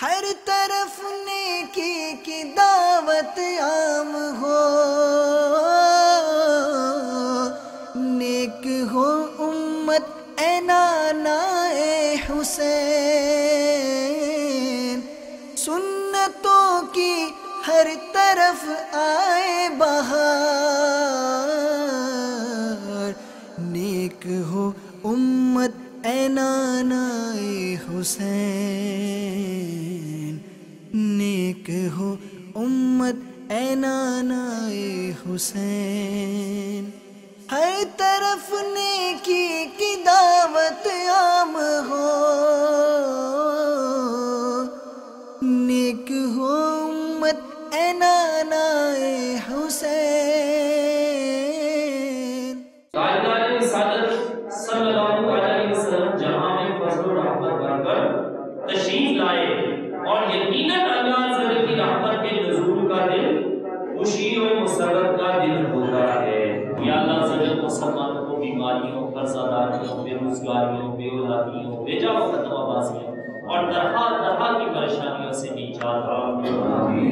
ہر طرف نیکی کی دعوت عام ہو، نیک ہو امت اے نانا اے حسین، سنتوں کی ہر طرف آئے بہار، نیک ہو امت اے نانا اے حسین، نیک ہو امت اے نانا اے حسین، ہر طرف نیکی کی دعوت عام ہو، نیک ہو امت اے نانا اے حسین۔ تاجدار رسالت صلی اللہ علیہ وسلم جہاں میں فضل و رحمت بن کر تشریف لائے، اور یقیناً اللہ عز و جل کی رحمت کے نزول کا دن خوشی و مسرت کا دن ہوتا ہے۔ یا اللہ عز و جل مسلمانوں کو بیماریوں، قرضہ داریوں، بے روزگاریوں، بے اولادیوں، بے جا و فتوہ بازیوں اور طرح طرح کی پریشانیوں سے نجات عطا فرمائے۔